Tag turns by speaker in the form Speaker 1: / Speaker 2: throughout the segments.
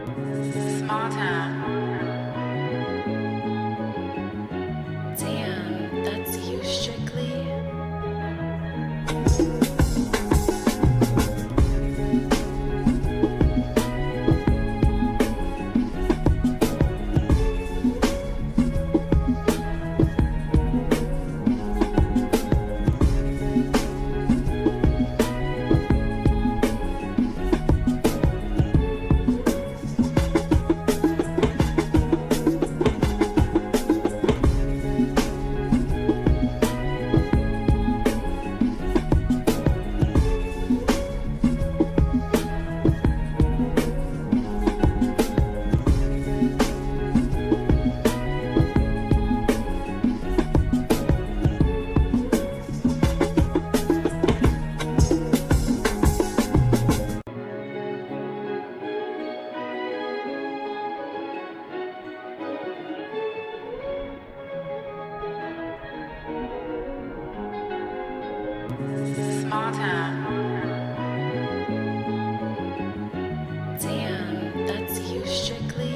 Speaker 1: Small town. Damn, that's you strictly. Small town. Damn, that's you strictly.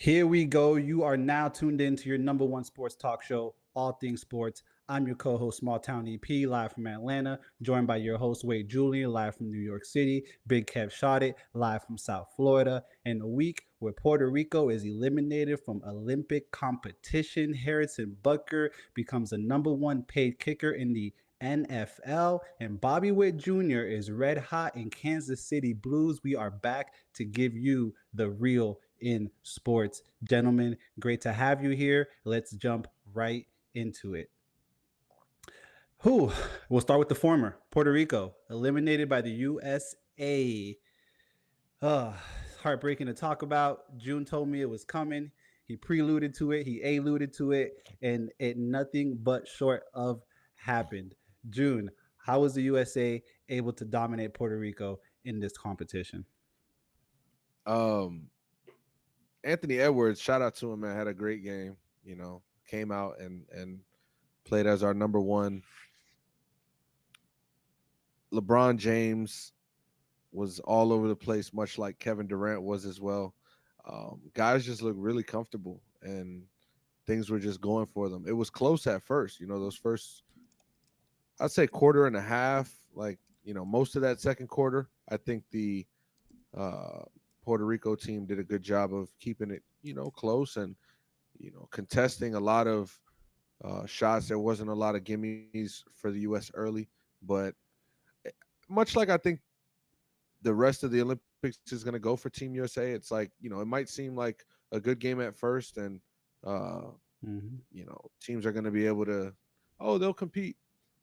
Speaker 2: Here we go. You are now tuned in to your number one sports talk show, All Things Sports. I'm your co-host, Small Town EP, live from Atlanta, joined by your host, Wade Julian, live from New York City, Big Kev Shotted, live from South Florida. In a week where Puerto Rico is eliminated from Olympic competition, Harrison Butker becomes the number one paid kicker in the NFL, and Bobby Witt Jr. is red hot in Kansas City Blues. We are back to give you the real in sports. Gentlemen, great to have you here. Let's jump right into it. Who? We'll start with the former. Puerto Rico, eliminated by the USA. Heartbreaking to talk about. June told me it was coming. He preluded to it, he alluded to it, and it nothing but short of happened. June, how was the USA able to dominate Puerto Rico in this competition?
Speaker 3: Um, Anthony Edwards, shout out to him, man. Had a great game. Came out and played as our number one. LeBron James was all over the place, much like Kevin Durant was as well. Guys just looked really comfortable, and things were just going for them. It was close at first. Those first, I'd say quarter and a half, like most of that second quarter. I think the uh, Puerto Rico team did a good job of keeping it, close and contesting a lot of shots. There wasn't a lot of gimmies for the U.S. early, but much like I think the rest of the Olympics is going to go for Team USA, it's like it might seem like a good game at first, and uh,
Speaker 2: Mm-hmm.
Speaker 3: teams are going to be able to, they'll compete.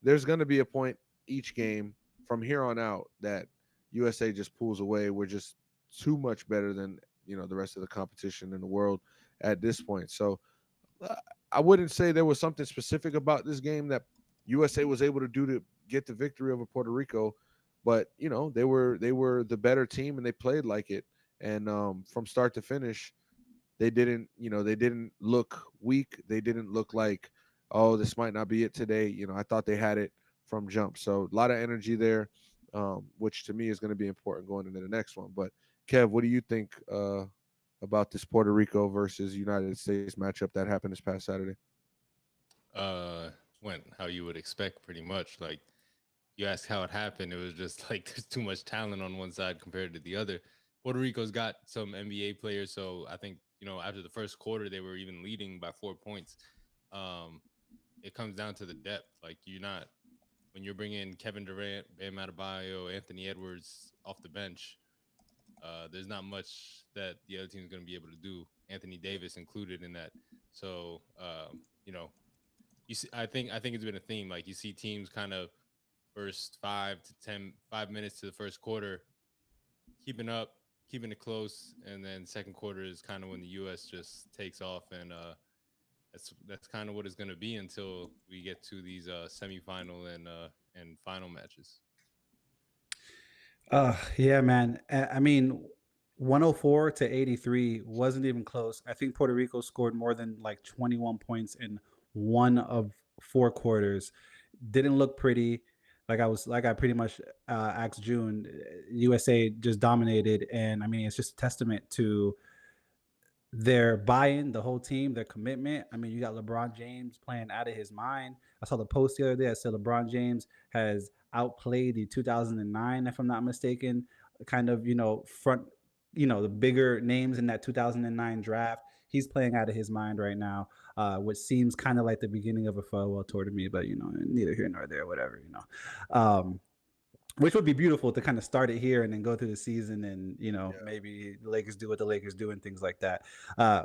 Speaker 3: There's going to be a point each game from here on out that USA just pulls away. We're just too much better than the rest of the competition in the world at this point. So uh, I wouldn't say there was something specific about this game that USA was able to do to get the victory over Puerto Rico, but they were the better team and they played like it. And from start to finish, they didn't look weak. They didn't look like, oh, this might not be it today. I thought they had it from jump. So a lot of energy there, which to me is going to be important going into the next one. But Kev, what do you think about this Puerto Rico versus United States matchup that happened this past Saturday?
Speaker 4: Went how you would expect, pretty much. Like, you asked how it happened, it was just like there's too much talent on one side compared to the other. Puerto Rico's got some NBA players, so I think after the first quarter they were even leading by 4 points. um, it comes down to the depth. Like you're not when you're bringing Kevin Durant, Bam Adebayo, Anthony Edwards off the bench. There's not much that the other team is going to be able to do. Anthony Davis included in that. So you know, you see, I think it's been a theme. Like you see teams kind of first 5 minutes to the first quarter, keeping up, keeping it close, and then second quarter is kind of when the U.S. just takes off, and that's kind of what it's going to be until we get to these semifinal and final matches.
Speaker 2: Yeah, man. I mean, 104 to 83 wasn't even close. I think Puerto Rico scored more than like 21 points in one of four quarters. Didn't look pretty. Like I pretty much asked June. USA just dominated, and I mean, it's just a testament to their buy-in, the whole team, their commitment. I mean, you got LeBron James playing out of his mind. I saw the post the other day. I said LeBron James has outplayed the 2009, if I'm not mistaken, kind of front, the bigger names in that 2009 draft. He's playing out of his mind right now, which seems kind of like the beginning of a farewell tour to me. But neither here nor there, whatever. Which would be beautiful to kind of start it here and then go through the season and
Speaker 3: Yeah.
Speaker 2: maybe the Lakers do what the Lakers do and things like that.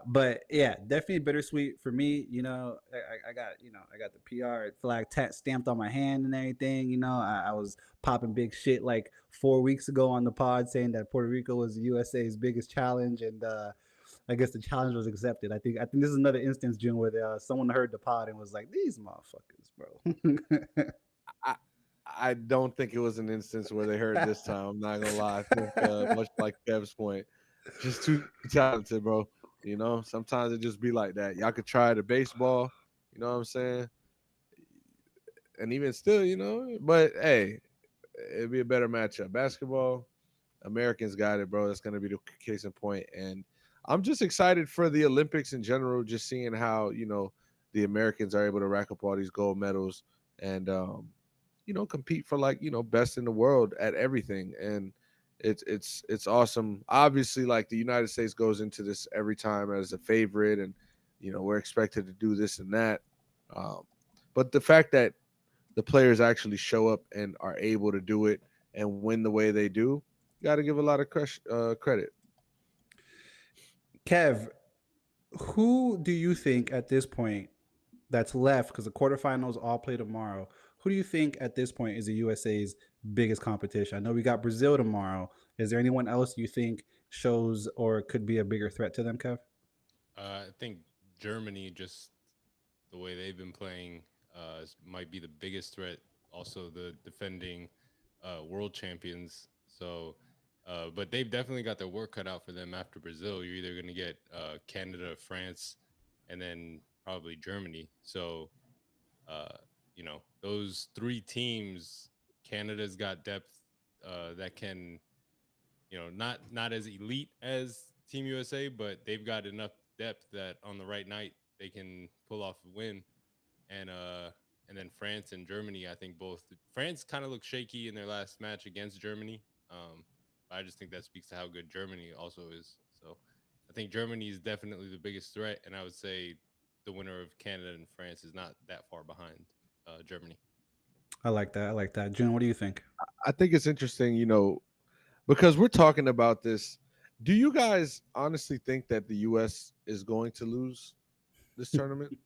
Speaker 2: But yeah, definitely bittersweet for me. I got I got the PR flag stamped on my hand and everything. I was popping big shit like 4 weeks ago on the pod saying that Puerto Rico was USA's biggest challenge, and I guess the challenge was accepted. I think this is another instance, June, where someone heard the pod and was like, "These motherfuckers, bro."
Speaker 3: I I don't think it was an instance where they heard this time. I'm not gonna lie. I think much like Kev's point, just too talented, bro. Sometimes it just be like that. Y'all could try the baseball, you know what I'm saying? And even still, but hey, it'd be a better matchup. Basketball, Americans got it, bro. That's gonna be the case in point. And I'm just excited for the Olympics in general, just seeing how, the Americans are able to rack up all these gold medals and compete for like, best in the world at everything. And it's awesome. Obviously, like the United States goes into this every time as a favorite, and we're expected to do this and that. Um, but the fact that the players actually show up and are able to do it and win the way they do, you got to give a lot of credit.
Speaker 2: Kev, who do you think at this point that's left, because the quarterfinals all play tomorrow? Who do you think at this point is the USA's biggest competition? I know we got Brazil tomorrow. Is there anyone else you think shows or could be a bigger threat to them, Kev?
Speaker 4: I think Germany, just the way they've been playing, might be the biggest threat. Also, the defending world champions. So, but they've definitely got their work cut out for them after Brazil. You're either going to get Canada, France, and then probably Germany. So, uh, those three teams, Canada's got depth that can, not as elite as Team USA, but they've got enough depth that on the right night they can pull off a win. And then France and Germany, I think both France kind of looked shaky in their last match against Germany. But I just think that speaks to how good Germany also is. So I think Germany is definitely the biggest threat, and I would say the winner of Canada and France is not that far behind Germany.
Speaker 2: I like that. I like that. June, what do you think?
Speaker 3: I think it's interesting, because we're talking about this. Do you guys honestly think that the U.S. is going to lose this tournament?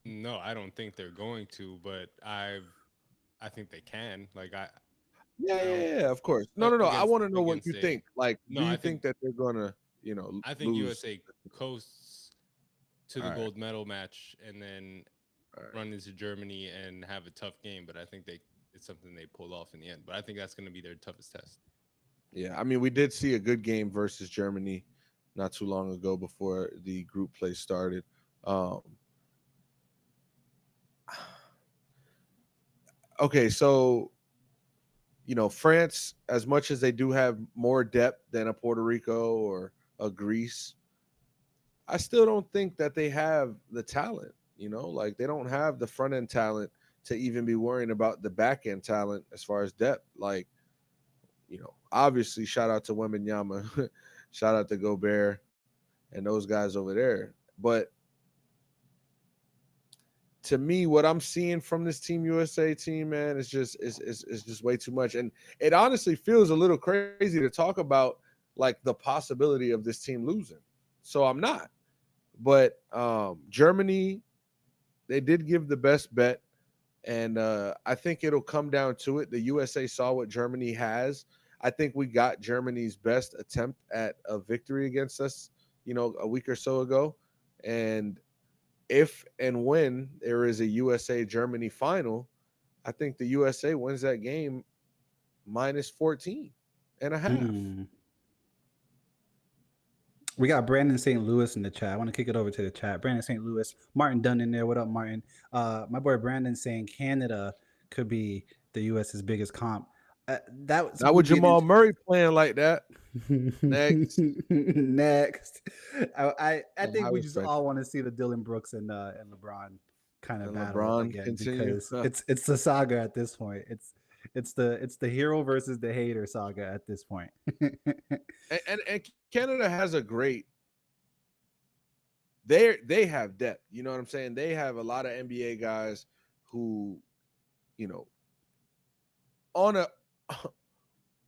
Speaker 4: No, I don't think they're going to, but I think they can. Like
Speaker 3: Yeah,
Speaker 4: I don't
Speaker 3: yeah, yeah, of course. No, no, no. I want to know what
Speaker 4: against
Speaker 3: you
Speaker 4: a
Speaker 3: think. Like, do
Speaker 4: no.
Speaker 3: you think that they're gonna,
Speaker 4: I think
Speaker 3: lose?
Speaker 4: USA coasts to
Speaker 3: All
Speaker 4: the
Speaker 3: right,
Speaker 4: gold medal match and then
Speaker 3: all right.
Speaker 4: run into Germany and have a tough game. But I think it's something they pull off in the end. But I think that's going to be their toughest test.
Speaker 3: Yeah, I mean, we did see a good game versus Germany not too long ago before the group play started. Um, okay, so France, as much as they do have more depth than a Puerto Rico or a Greece, I still don't think that they have the talent. Like they don't have the front end talent to even be worrying about the back end talent as far as depth. Like, obviously, shout out to Wembenyama, shout out to Gobert and those guys over there. But to me, what I'm seeing from this Team USA team, man, is just way too much. And it honestly feels a little crazy to talk about like the possibility of this team losing. So I'm not. But Germany, they did give the best bet. And I think it'll come down to it. The USA saw what Germany has. I think we got Germany's best attempt at a victory against us, a week or so ago. And if and when there is a USA Germany final, I think the USA wins that game minus 14 and a half.
Speaker 2: Mm. We got Brandon St. Louis in the chat. I want to kick it over to the chat. Brandon St. Louis, Martin Dunn in there. What up, Martin? My boy Brandon saying Canada could be the US's biggest comp. That
Speaker 3: Not with Jamal Murray playing like that. Next.
Speaker 2: Next. I think
Speaker 3: I
Speaker 2: we just
Speaker 3: respect
Speaker 2: all want to see the Dylan Brooks and LeBron kind of
Speaker 3: And
Speaker 2: battle
Speaker 3: LeBron
Speaker 2: again
Speaker 3: continue.
Speaker 2: because it's the saga at this point. It's the hero versus the hater saga at this point.
Speaker 3: And Canada has a great. They have depth. You know what I'm saying? They have a lot of NBA guys who, on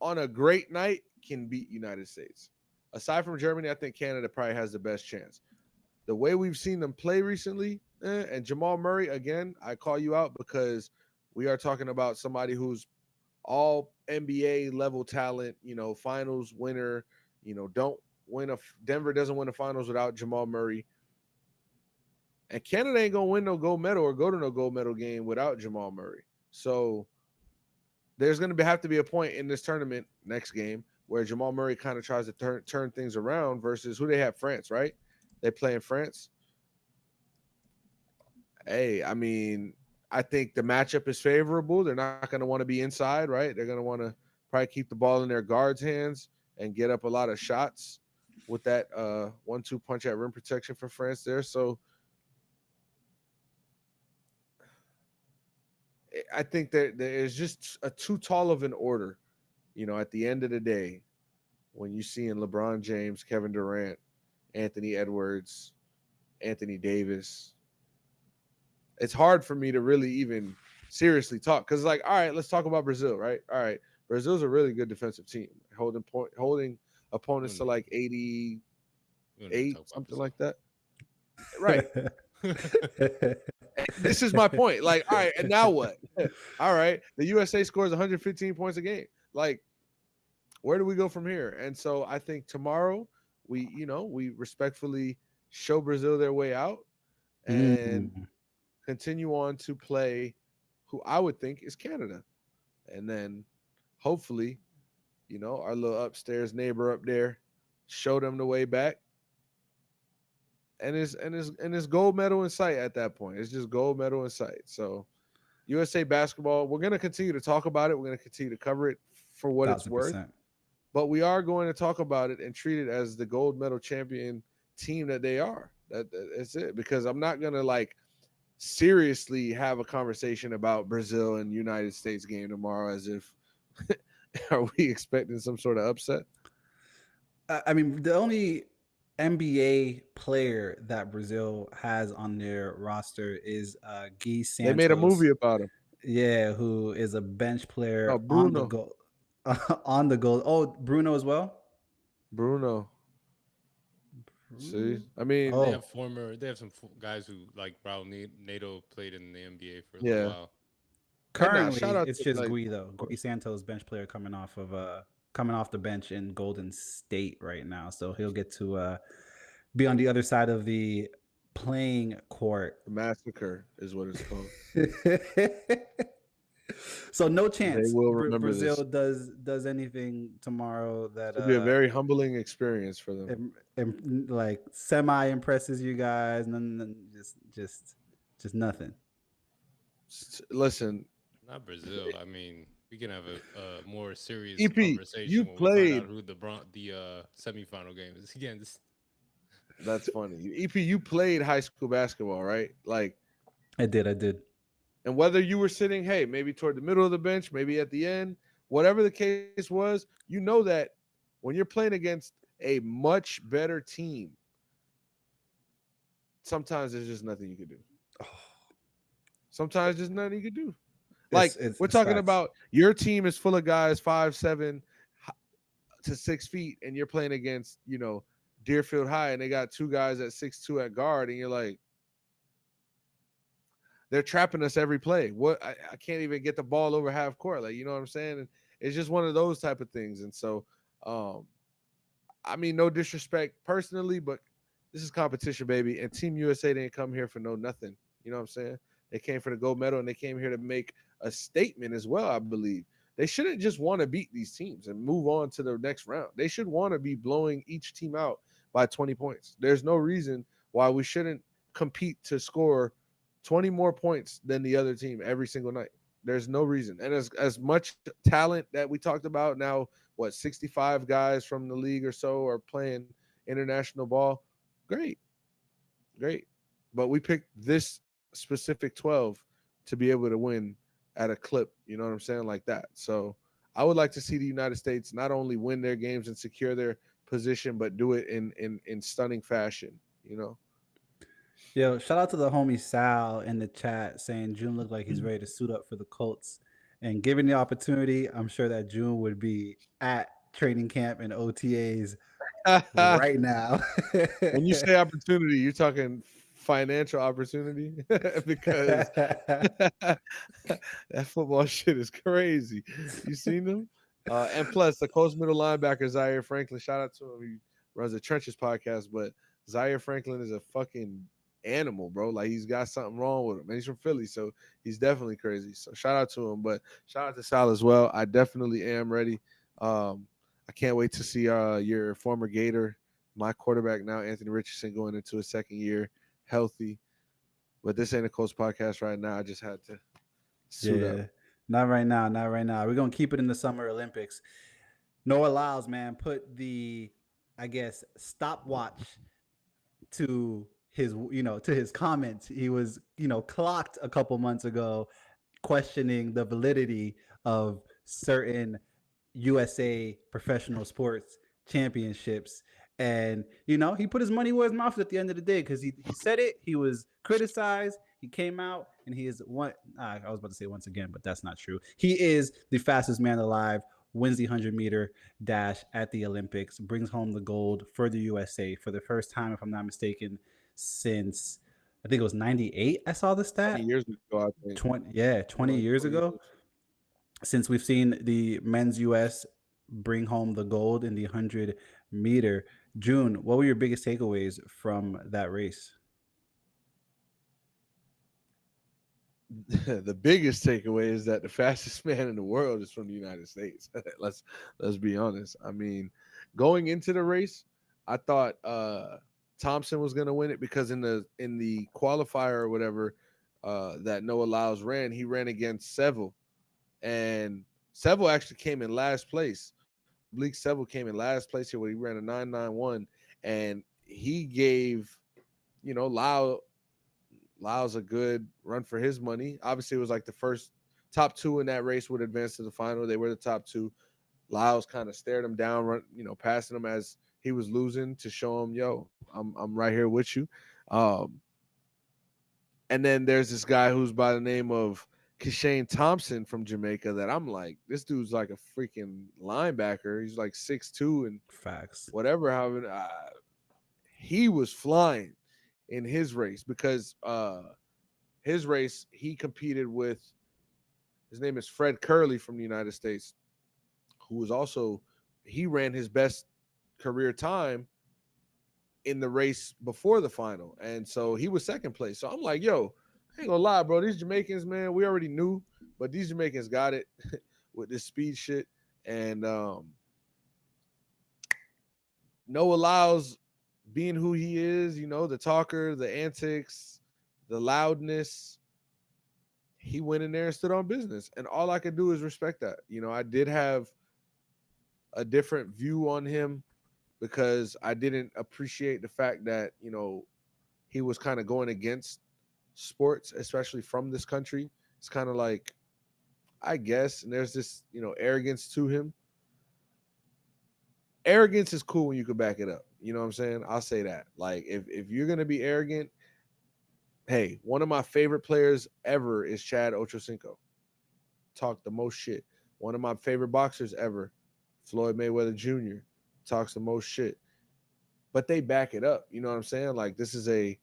Speaker 3: a great night can beat United States. Aside from Germany, I think Canada probably has the best chance. The way we've seen them play recently, and Jamal Murray, again, I call you out because we are talking about somebody who's all NBA level talent, finals winner, Denver doesn't win the finals without Jamal Murray. And Canada ain't going to win no gold medal or go to no gold medal game without Jamal Murray. So there's going to have to be a point in this tournament next game where Jamal Murray kind of tries to turn things around versus who they have, France, right? They play in France. Hey, I mean, I think the matchup is favorable. They're not going to want to be inside, right? They're going to want to probably keep the ball in their guards' hands and get up a lot of shots with that 1-2 punch at rim protection for France there. So I think that there is just a too tall of an order, at the end of the day, when you see in LeBron James, Kevin Durant, Anthony Edwards, Anthony Davis. It's hard for me to really even seriously talk because, like, all right, let's talk about Brazil, right? All right, Brazil's a really good defensive team, holding opponents to like 88, something like that. Right. This is my point. Like, all right, and now what? All right, the USA scores 115 points a game. Like, where do we go from here? And so I think tomorrow we respectfully show Brazil their way out and continue on to play who I would think is Canada. And then hopefully, our little upstairs neighbor up there show them the way back. And it's gold medal in sight at that point. It's just gold medal in sight. So USA basketball, we're going to continue to talk about it. We're going to continue to cover it for what it's worth. But we are going to talk about it and treat it as the gold medal champion team that they are. That's it. Because I'm not going to seriously have a conversation about Brazil and United States game tomorrow as if are we expecting some sort of upset?
Speaker 2: I mean, the only NBA player that Brazil has on their roster is Guy Santos.
Speaker 3: They made a movie about him.
Speaker 2: Yeah, who is a bench player
Speaker 3: Bruno.
Speaker 2: on the goal. On the goal. Oh, Bruno as well?
Speaker 3: Bruno. See, I mean,
Speaker 4: they have some guys who like Raul Nato played in the NBA for a little while.
Speaker 2: Currently, it's just Guy though. Guy Santos, bench player coming off the bench in Golden State right now, so he'll get to be on the other side of the playing court.
Speaker 3: The massacre is what it's called.
Speaker 2: So no chance
Speaker 3: they will remember
Speaker 2: Brazil does anything tomorrow that
Speaker 3: it'll be a very humbling experience for them.
Speaker 2: And like semi impresses you guys, none, just nothing.
Speaker 3: Listen,
Speaker 4: not Brazil. I mean, we can have a more serious
Speaker 3: EP,
Speaker 4: conversation.
Speaker 3: You
Speaker 4: when
Speaker 3: played
Speaker 4: we find out who the semifinal game is. Again,
Speaker 3: that's funny. EP, you played high school basketball, right? Like,
Speaker 2: I did.
Speaker 3: And whether you were sitting, hey, maybe toward the middle of the bench, maybe at the end, whatever the case was, you know that when you're playing against a much better team, sometimes there's just nothing you can do. Sometimes there's nothing you can do.
Speaker 2: It's
Speaker 3: Like
Speaker 2: it's,
Speaker 3: we're
Speaker 2: it's
Speaker 3: talking
Speaker 2: facts.
Speaker 3: about your team is full of guys 5'7" to 6 feet, and you're playing against Deerfield High, and they got two guys at 6'2" at guard, and you're like, they're trapping us every play. What I can't even get the ball over half court. Like, you know what I'm saying? And it's just one of those type of things. And so, um, I mean, no disrespect personally, but this is competition, baby. And Team USA didn't come here for no nothing. You know what I'm saying? They came for the gold medal, and they came here to make a statement as well, I believe. They shouldn't just want to beat these teams and move on to the next round. They should want to be blowing each team out by 20 points. There's no reason why we shouldn't compete to score 20 more points than the other team every single night. There's no reason. And as much talent that we talked about now, what, 65 guys from the league or so are playing international ball. Great. Great. But we picked this specific 12 to be able to win at a clip, you know what I'm saying, like that. So I would like to see the United States not only win their games and secure their position, but do it in stunning fashion, you know.
Speaker 2: Yo, shout out to the homie Sal in the chat saying June looked like he's ready to suit up for the Colts. And given the opportunity, I'm sure that June would be at training camp and OTAs right now.
Speaker 3: When you say opportunity, you're talking financial opportunity because that football shit is crazy. You seen them? And plus, the Colts middle linebacker Zaire Franklin. Shout out to him. He runs the Trenches podcast, but Zaire Franklin is a fucking animal, bro. Like, he's got something wrong with him, and he's from Philly, so he's definitely crazy. So shout out to him, but shout out to Sal as well. I definitely am ready. I can't wait to see your former Gator, my quarterback now, Anthony Richardson, going into his second year healthy. But this ain't a Colts podcast right now. I just had to suit up.
Speaker 2: Yeah, not right now, not right now. We're gonna keep it in the Summer Olympics. Noah Lyles, man, put the, I guess, stopwatch to his, to his comments. He was, clocked a couple months ago, questioning the validity of certain USA professional sports championships. And, he put his money where his mouth at the end of the day, because he said it, he was criticized, he came out, and he is one. I was about to say once again, but that's not true. He is the fastest man alive, wins the 100-meter dash at the Olympics, brings home the gold for the USA for the first time, if I'm not mistaken, since I think it was 98. I saw the
Speaker 3: 20
Speaker 2: stat.
Speaker 3: years ago, I think.
Speaker 2: 20 years
Speaker 3: 20 years.
Speaker 2: ago, since we've seen the men's US bring home the gold in the 100-meter. June, what were your biggest takeaways from that race?
Speaker 3: The biggest takeaway is that the fastest man in the world is from the United States. let's be honest. I mean, going into the race, I thought Thompson was going to win it because in the qualifier or whatever that Noah Lyles ran, he ran against Seville, and Seville actually came in last place. Bleak Seville came in last place here where he ran a 991, and he gave Lyles a good run for his money. Obviously, it was like the first top two in that race would advance to the final. They were the top two. Lyles kind of stared him down, passing him as he was losing to show him, yo, I'm right here with you. And then there's this guy who's by the name of Kishane Thompson from Jamaica that I'm like, this dude's like a freaking linebacker. He's like 6'2" and
Speaker 2: Facts.
Speaker 3: whatever. However, he was flying in his race because his race, he competed with, his name is Fred Curley from the United States, who was also, he ran his best career time in the race before the final. And so he was second place. So I'm like, yo, I ain't gonna lie, bro. These Jamaicans, man, we already knew, but these Jamaicans got it with this speed shit. And Noah Lyles being who he is, the talker, the antics, the loudness, he went in there and stood on business. And all I could do is respect that. I did have a different view on him because I didn't appreciate the fact that, he was kind of going against sports, especially from this country. It's kind of like, I guess, and there's this, arrogance to him. Arrogance is cool when you can back it up. You know what I'm saying? I'll say that. Like, if you're going to be arrogant, Hey, one of my favorite players ever is Chad Ochocinco. Talk the most shit. One of my favorite boxers ever, Floyd Mayweather Jr. talks the most shit. But they back it up. You know what I'm saying? Like this is a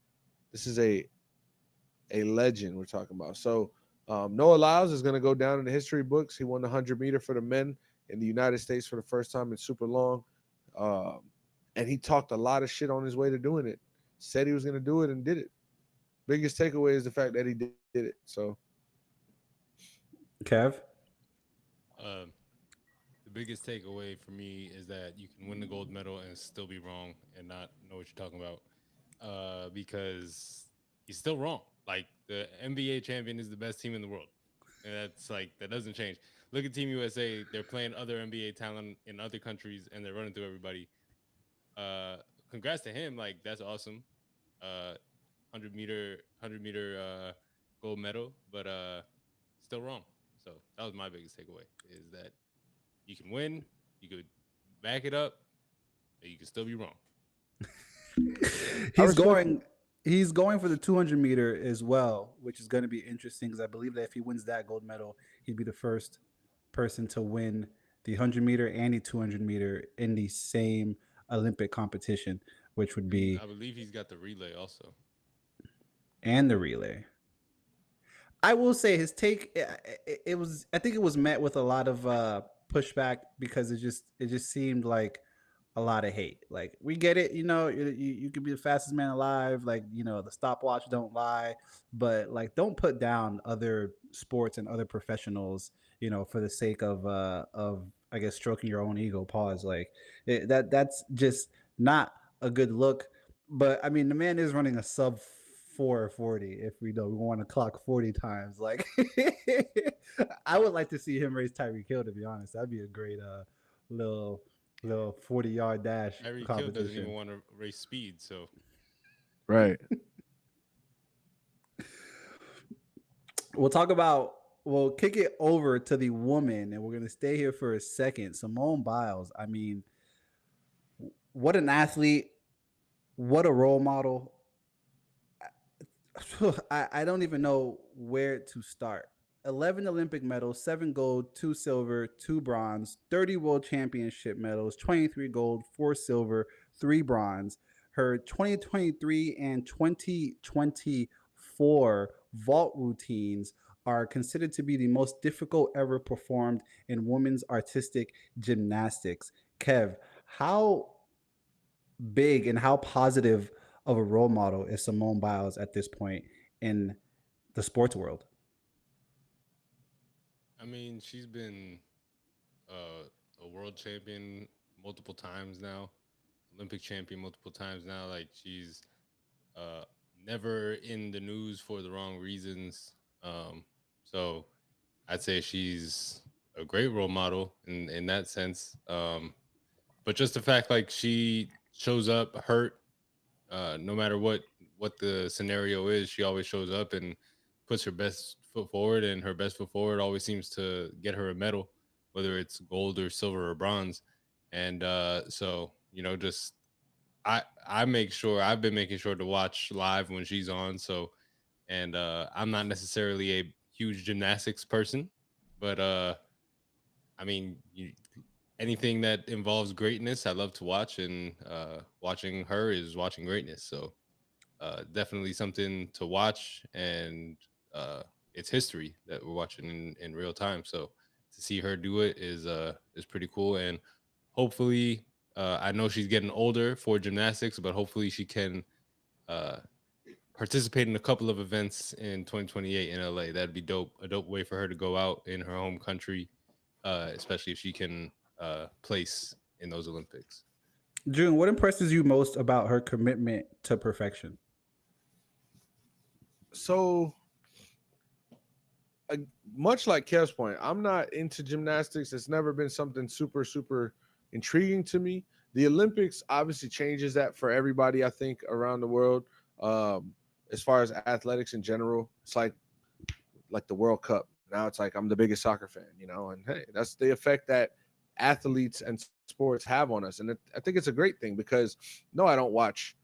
Speaker 3: legend we're talking about. So Noah Lyles is going to go down in the history books. He won the 100 meter for the men in the United States for the first time in super long. Um, and he talked a lot of shit on his way to doing it. Said he was going to do it and did it. Biggest takeaway is the fact that he did it. So
Speaker 2: Kev.
Speaker 4: Um, the biggest takeaway for me is that you can win the gold medal and still be wrong and not know what you're talking about. Because he's still wrong. Like the NBA champion is the best team in the world, and that's like that doesn't change. Look at Team USA; they're playing other NBA talent in other countries, and they're running through everybody. Uh, Congrats to him! Like that's awesome. 100 meter gold medal, but still wrong. So that was my biggest takeaway: is that you can win, you could back it up, and you can still be wrong.
Speaker 3: I
Speaker 2: he's
Speaker 3: respect
Speaker 2: going he's going for the 200 meter as well, which is going to be interesting because I believe that if he wins that gold medal, he'd be the first person to win the 100 meter and the 200 meter in the same Olympic competition, which would
Speaker 4: And
Speaker 2: be
Speaker 4: I believe he's got the relay also.
Speaker 2: and the relay. I will say his take it was I think it was met with a lot of pushback because it just seemed like a lot of hate. Like we get it, you could be the fastest man alive, like the stopwatch don't lie, but like don't put down other sports and other professionals, for the sake of I guess stroking your own ego. Pause. Like that's just not a good look. But I mean, the man is running a sub 440. If we want to clock 40 times, like I would like to see him race Tyreek Hill. To be honest, that'd be a great little 40-yard dash
Speaker 4: Tyreek Hill doesn't even
Speaker 2: competition.
Speaker 4: want to race speed, so
Speaker 3: right.
Speaker 2: We'll talk about we'll kick it over to the woman, and we're gonna stay here for a second. Simone Biles. I mean, what an athlete! What a role model! I don't even know where to start. 11 Olympic medals, 7 gold, 2 silver, 2 bronze, 30 world championship medals, 23 gold, 4 silver, 3 bronze. Her 2023 and 2024 vault routines are considered to be the most difficult ever performed in women's artistic gymnastics. Kev, how big and how positive of a role model is Simone Biles at this point in the sports world?
Speaker 4: I mean, she's been a world champion multiple times now, Olympic champion multiple times now. Like she's uh, never in the news for the wrong reasons. So I'd say she's a great role model in that sense. But just the fact like she shows up hurt, no matter what the scenario is, she always shows up and puts her best foot forward, and her best foot forward always seems to get her a medal, whether it's gold or silver or bronze. And so just I make sure I've been making sure to watch live when she's on. So and I'm not necessarily a huge gymnastics person, but I mean, anything that involves greatness, I love to watch, and watching her is watching greatness. So definitely something to watch, and uh, it's history that we're watching in real time. So to see her do it is pretty cool, and hopefully, I know she's getting older for gymnastics, but hopefully she can uh, participate in a couple of events in 2028 in LA. That'd be dope. A dope way for her to go out in her home country, especially if she can place in those Olympics.
Speaker 2: June, what impresses you most about her commitment to perfection?
Speaker 3: So uh, much like Kev's point, I'm not into gymnastics. It's never been something super intriguing to me. The Olympics obviously changes that for everybody, I think, around the world. Um, as far as athletics in general, it's like the World Cup. Now it's like I'm the biggest soccer fan, and hey, that's the effect that athletes and sports have on us. And I think it's a great thing because no, I don't watch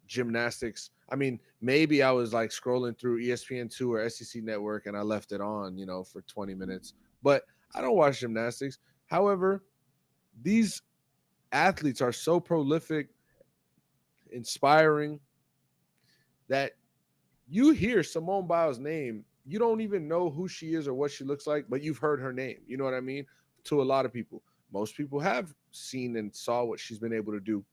Speaker 3: gymnastics I mean, maybe I was like scrolling through ESPN2 or SEC Network and I left it on, for 20 minutes. But I don't watch gymnastics. However, these athletes are so prolific, inspiring, that you hear Simone Biles' name, you don't even know who she is or what she looks like, but you've heard her name. You know what I mean? To a lot of people. Most people have seen and saw what she's been able to do.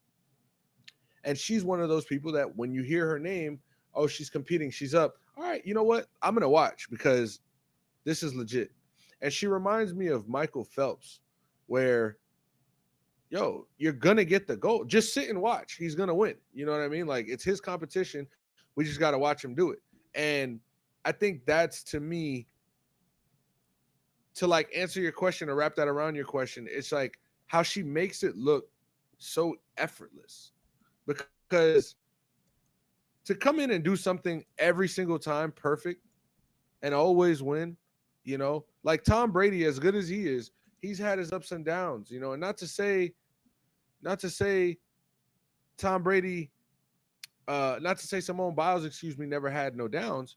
Speaker 3: And she's one of those people that when you hear her name, oh, she's competing, she's up. All right, you know what? I'm going to watch because this is legit. And she reminds me of Michael Phelps, where, yo, you're going to get the gold. Just sit and watch. He's going to win. You know what I mean? Like, it's his competition. We just got to watch him do it. And I think that's, to me, to like answer your question or wrap that around your question, it's like how she makes it look so effortless. Because to come in and do something every single time perfect and always win, like Tom Brady, as good as he is, he's had his ups and downs, and not to say Tom Brady, not to say Simone Biles, never had no downs,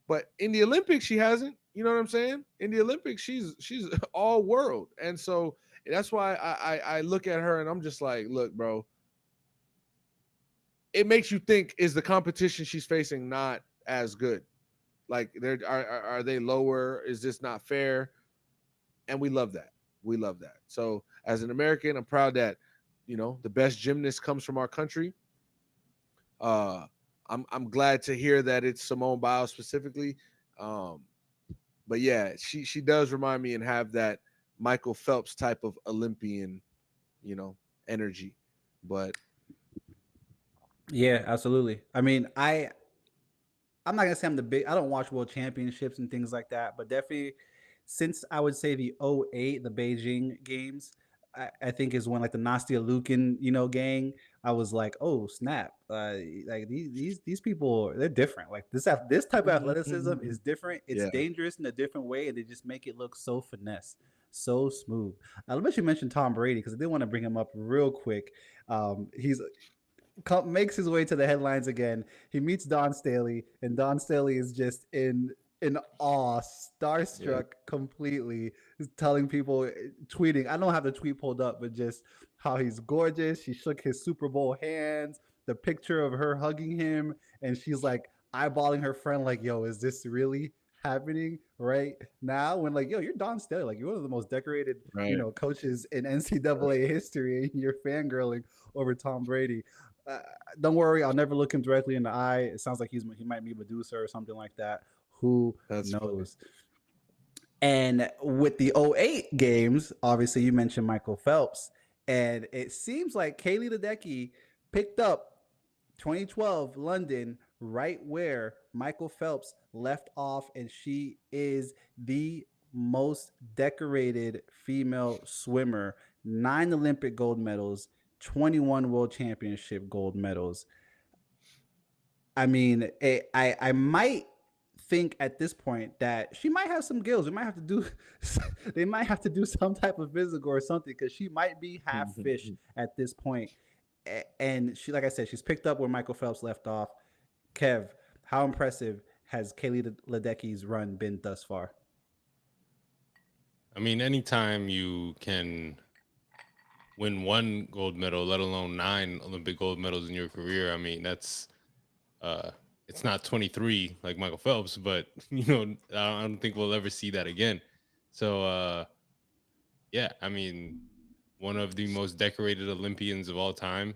Speaker 3: but in the Olympics, she hasn't. You know what I'm saying? In the Olympics, she's all world. And so that's why I look at her and I'm just like, look, bro, it makes you think, is the competition she's facing not as good? Like, are they lower? Is this not fair? And we love that. We love that. So as an American, I'm proud that, the best gymnast comes from our country. I'm glad to hear that it's Simone Biles specifically. But yeah, she does remind me and have that Michael Phelps type of Olympian, energy. But
Speaker 2: Yeah, absolutely. I mean, I'm not gonna say I'm the big. I don't watch world championships and things like that, but definitely since I would say the '08, the Beijing games, I think is when like the Nastia Lukin, gang. I was like, oh snap! Like these people, they're different. Like this type of athleticism is different. It's
Speaker 3: yeah,
Speaker 2: dangerous in a different way, and they just make it look so finesse, so smooth. I'll let you mention Tom Brady because I did want to bring him up real quick. He's makes his way to the headlines again. He meets Don Staley, and Don Staley is just in awe, starstruck completely, telling people, tweeting. I don't have the tweet pulled up, but just how he's gorgeous. She shook his Super Bowl hands. The picture of her hugging him, and she's like eyeballing her friend, like, "Yo, is this really happening right now?" When like, "Yo, you're Don Staley, like you're one of the most decorated,
Speaker 3: right.
Speaker 2: coaches in NCAA history, and you're fangirling over Tom Brady." Don't worry, I'll never look him directly in the eye. It sounds like he might be Medusa or something like that. Who
Speaker 3: That's
Speaker 2: knows? Funny. And with the '08 games, obviously you mentioned Michael Phelps, and it seems like Kaylee Ledecky picked up 2012 London right where Michael Phelps left off, and she is the most decorated female swimmer. 9 Olympic gold medals, 21 world championship gold medals. I mean, I might think at this point that she might have some gills. We might have to do, they might have to do some type of physical or something because she might be half fish at this point. And she, like I said, she's picked up where Michael Phelps left off. Kev, how impressive has Kaylee Ledecky's run been thus far?
Speaker 4: I mean, anytime you can win 1 gold medal, let alone 9 Olympic gold medals in your career, I mean, that's it's not 23 like Michael Phelps, but I don't think we'll ever see that again. So yeah, I mean, one of the most decorated Olympians of all time,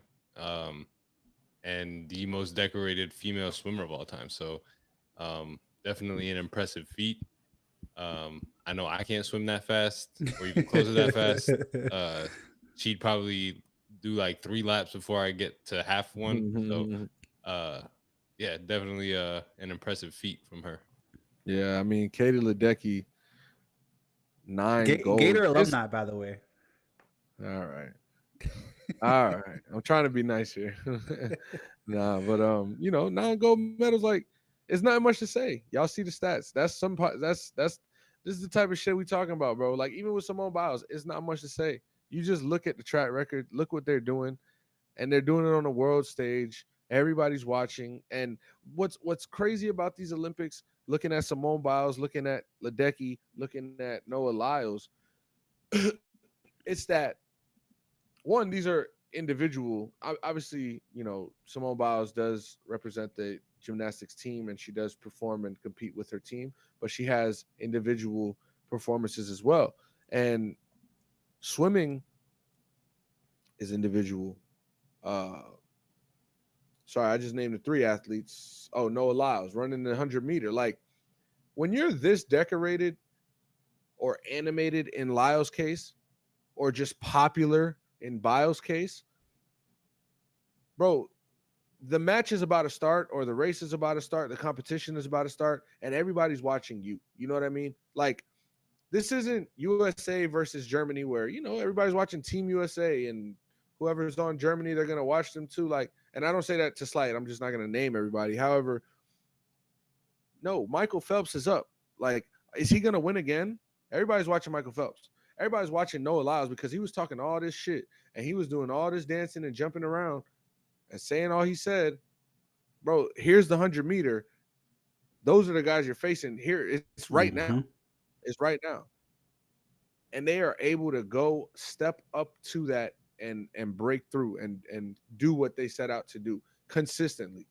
Speaker 4: and the most decorated female swimmer of all time. So definitely an impressive feat. I know I can't swim that fast or even close to that fast. She'd probably do like 3 laps before I get to half one. So yeah, definitely an impressive feat from her.
Speaker 3: Yeah, I mean, Katie Ledecky, 9 gold.
Speaker 2: Gator alumni, by the way.
Speaker 3: All right. All right. I'm trying to be nice here. Nah, but 9 gold medals, like, it's not much to say. Y'all see the stats. That's some part. This is the type of shit we talking about, bro. Like, even with Simone Biles, it's not much to say. You just look at the track record, look what they're doing, and they're doing it on the world stage. Everybody's watching. And what's crazy about these Olympics, looking at Simone Biles, looking at Ledecky, looking at Noah Lyles, it's that one, these are individual. Obviously, Simone Biles does represent the gymnastics team, and she does perform and compete with her team, but she has individual performances as well. And swimming is individual. Uh, sorry, I just named the three athletes. Oh, Noah Lyles running the 100-meter. Like when you're this decorated or animated in Lyle's case, or just popular in Biles' case, bro, the match is about to start, or the race is about to start, the competition is about to start, and everybody's watching you. You know what I mean? Like, this isn't USA versus Germany where, everybody's watching Team USA, and whoever's on Germany, they're going to watch them too. Like, and I don't say that to slight. I'm just not going to name everybody. However, no, Michael Phelps is up. Like, is he going to win again? Everybody's watching Michael Phelps. Everybody's watching Noah Lyles because he was talking all this shit and he was doing all this dancing and jumping around and saying all he said. Bro, here's the 100-meter. Those are the guys you're facing here. It's right now. It's right now. And they are able to go step up to that and break through and do what they set out to do consistently.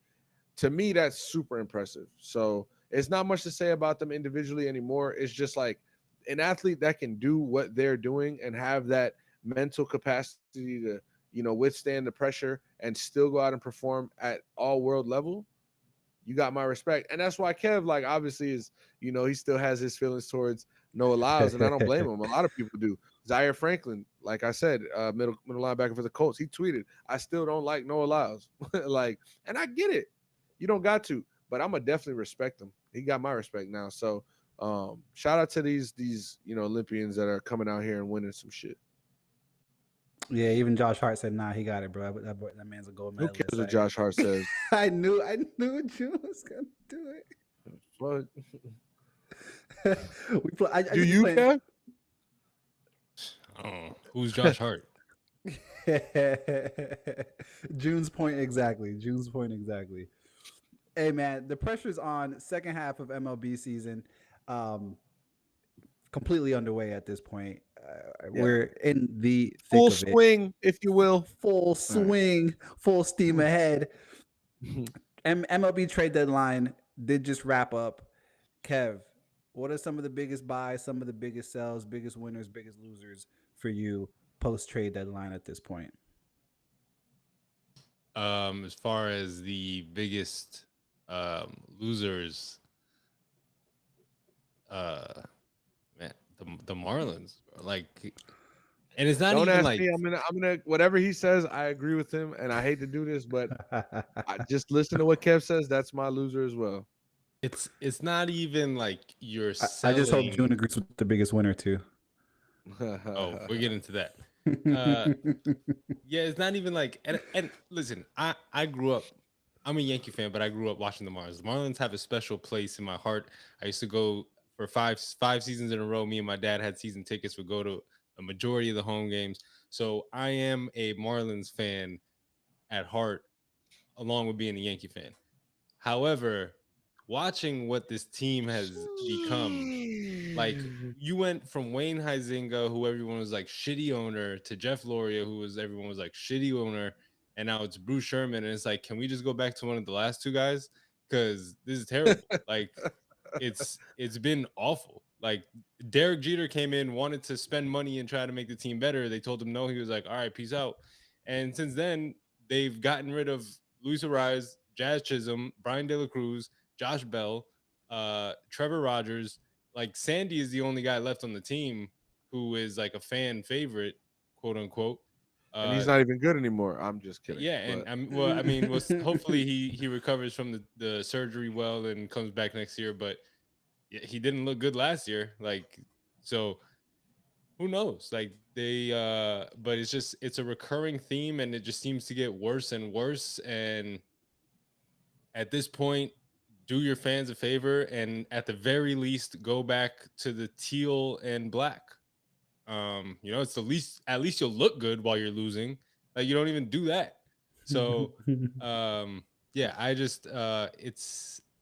Speaker 3: To me, that's super impressive. So it's not much to say about them individually anymore. It's just like an athlete that can do what they're doing and have that mental capacity to, withstand the pressure and still go out and perform at all world level. You got my respect. And that's why Kev, like, obviously is, he still has his feelings towards Noah Lyles, and I don't blame him. A lot of people do. Zaire Franklin, like I said, middle linebacker for the Colts, he tweeted, "I still don't like Noah Lyles." Like, and I get it. You don't got to, but I'm gonna definitely respect him. He got my respect now. So shout out to these Olympians that are coming out here and winning some shit.
Speaker 2: Yeah, even Josh Hart said, "Nah, he got it, bro. That man's a gold
Speaker 3: Who
Speaker 2: medalist."
Speaker 3: cares what Josh Hart says?
Speaker 2: I knew June was gonna do
Speaker 3: What?
Speaker 2: it. I
Speaker 3: Do you care?
Speaker 4: Oh, who's Josh Hart?
Speaker 2: June's point exactly. Hey man, the pressure's on. Second half of MLB season, completely underway at this point. We're in the thick
Speaker 3: Full
Speaker 2: of
Speaker 3: swing, if you will.
Speaker 2: Full swing, full steam ahead. MLB trade deadline did just wrap up. Kev, what are some of the biggest buys, some of the biggest sells, biggest winners, biggest losers for you post trade deadline at this point?
Speaker 4: As far as the biggest losers, man, the Marlins, like, and it's not
Speaker 3: Don't
Speaker 4: even
Speaker 3: ask
Speaker 4: like
Speaker 3: me. I'm gonna whatever he says. I agree with him, and I hate to do this, but I just listen to what Kev says. That's my loser as well.
Speaker 4: it's not even like you're
Speaker 2: I just hope
Speaker 4: selling.
Speaker 2: June agrees with the biggest winner too.
Speaker 4: Oh, we're getting to that. Yeah, it's not even like and listen, I grew up. I'm a Yankee fan, but I grew up watching the Marlins. The Marlins have a special place in my heart. I used to go for five seasons in a row. Me and my dad had season tickets. Would go to a majority of the home games. So I am a Marlins fan at heart, along with being a Yankee fan. However, watching what this team has become, like, you went from Wayne Huizinga, who everyone was like shitty owner, to Jeff Loria, everyone was like shitty owner, and now it's Bruce Sherman, and it's like, can we just go back to one of the last two guys? Because this is terrible. Like, it's been awful. Like, Derek Jeter came in, wanted to spend money and try to make the team better. They told him no. He was like, all right, peace out. And since then, they've gotten rid of Luis Ariz, Jazz Chisholm, Brian De La Cruz, Josh Bell, Trevor Rogers. Like, Sandy is the only guy left on the team who is like a fan favorite, quote unquote.
Speaker 3: And he's not even good anymore. I'm just kidding.
Speaker 4: Yeah, and I mean, hopefully he recovers from the surgery well and comes back next year. But he didn't look good last year. Like, so who knows? Like, but it's a recurring theme, and it just seems to get worse and worse. And at this point, do your fans a favor and at the very least go back to the teal and black. It's the least, at least you'll look good while you're losing. Like, you don't even do that. So yeah, I just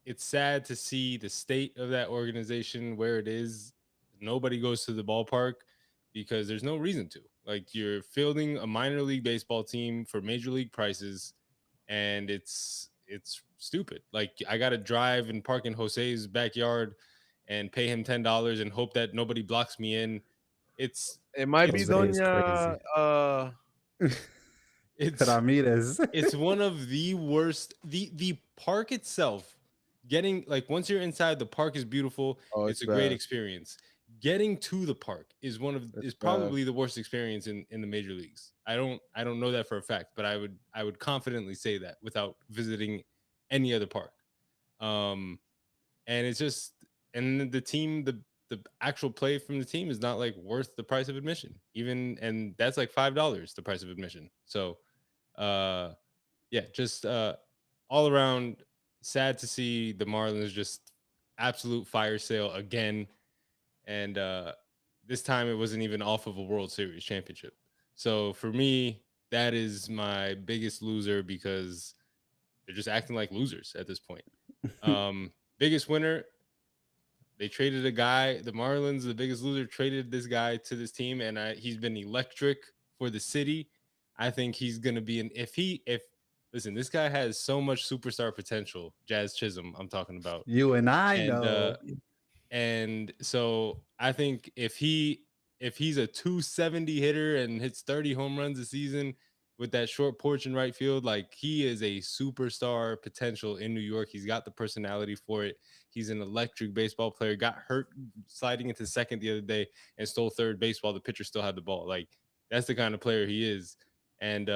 Speaker 4: it's sad to see the state of that organization where it is. Nobody goes to the ballpark because there's no reason to. Like you're fielding a minor league baseball team for major league prices, and it's stupid. Like I got to drive and park in Jose's backyard and pay him $10 and hope that nobody blocks me in. It's
Speaker 3: It might be
Speaker 4: it's
Speaker 2: Jose is
Speaker 3: Doña.
Speaker 2: crazy.
Speaker 4: it's
Speaker 2: Ramirez.
Speaker 4: it's one of the worst. The park itself, getting like once you're inside, the park is beautiful.
Speaker 3: Oh,
Speaker 4: It's
Speaker 3: it's
Speaker 4: a great
Speaker 3: bad.
Speaker 4: experience. Getting to the park is
Speaker 3: It's bad.
Speaker 4: probably the worst experience in the major leagues. I don't know that for a fact, but I would confidently say that without visiting any other park. Um, and it's just and the team the actual play from the team is not like worth the price of admission even, and that's like $5 the price of admission. So uh yeah, just all around sad to see the Marlins just absolute fire sale again. And this time it wasn't even off of a World Series championship. So for me, that is my biggest loser because they're just acting like losers at this point. Biggest winner, they traded a guy, the Marlins, the biggest loser, traded this guy to this team, and he's been electric for the city. I think he's gonna be an if listen, this guy has so much superstar potential. Jazz Chisholm, I'm talking about,
Speaker 2: You and I
Speaker 4: and
Speaker 2: know.
Speaker 4: so I think if he's a 270 hitter and hits 30 home runs a season with that short porch in right field, like he is a superstar potential in New York. He's got the personality for it. He's an electric baseball player. Got hurt sliding into second the other day and stole third base while the pitcher still had the ball. Like that's the kind of player he is. And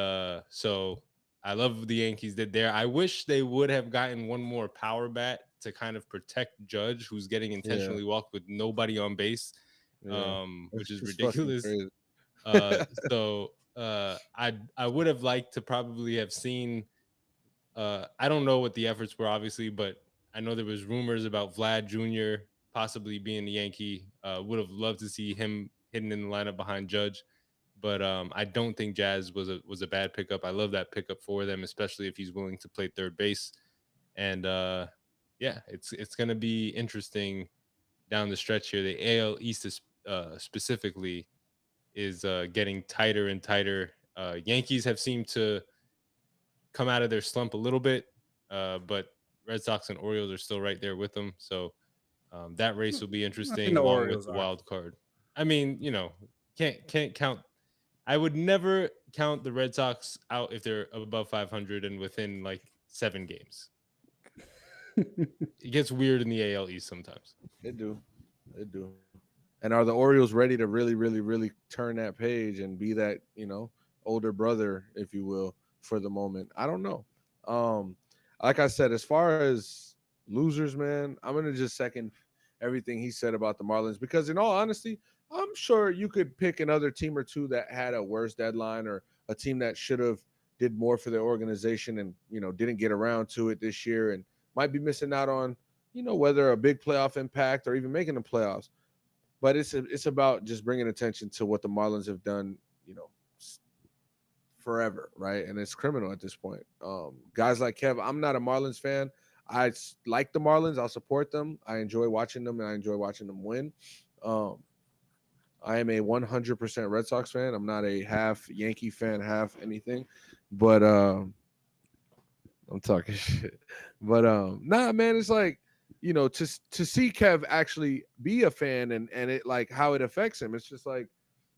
Speaker 4: so I love the Yankees did there. I wish they would have gotten one more power bat to kind of protect Judge, who's getting
Speaker 3: Yeah,
Speaker 4: intentionally walked with nobody on base,
Speaker 3: yeah.
Speaker 4: which is
Speaker 3: It's fucking
Speaker 4: ridiculous.
Speaker 3: crazy.
Speaker 4: Uh, I would have liked to probably have seen. I don't know what the efforts were, obviously, but I know there was rumors about Vlad Jr. possibly being the Yankee. Would have loved to see him hidden in the lineup behind Judge, but I don't think Jazz was a bad pickup. I love that pickup for them, especially if he's willing to play third base. And yeah, it's gonna be interesting down the stretch here. The AL East is specifically is getting tighter and tighter. Yankees have seemed to come out of their slump a little bit, but Red Sox and Orioles are still right there with them. So that race will be
Speaker 2: I think
Speaker 4: interesting,
Speaker 2: the
Speaker 4: along with
Speaker 2: Orioles
Speaker 4: the
Speaker 2: are.
Speaker 4: wild card. I mean, can't count. I would never count the Red Sox out if they're above 500 and within like 7 games. It gets weird in the AL East sometimes.
Speaker 3: They do. They do. And are the Orioles ready to really, really, really turn that page and be that, older brother, if you will, for the moment? I don't know. Um, like I said, as far as losers, man, I'm gonna just second everything he said about the Marlins because, in all honesty, I'm sure you could pick another team or two that had a worse deadline or a team that should have did more for their organization and didn't get around to it this year and might be missing out on whether a big playoff impact or even making the playoffs. But it's about just bringing attention to what the Marlins have done, forever, right? And it's criminal at this point. Guys like Kev, I'm not a Marlins fan. Like the Marlins. I'll support them. I enjoy watching them, and I enjoy watching them win. Um, I am a 100% Red Sox fan. I'm not a half Yankee fan, half anything. But I'm talking shit. But nah, man, it's like to see Kev actually be a fan and it like how it affects him. It's just like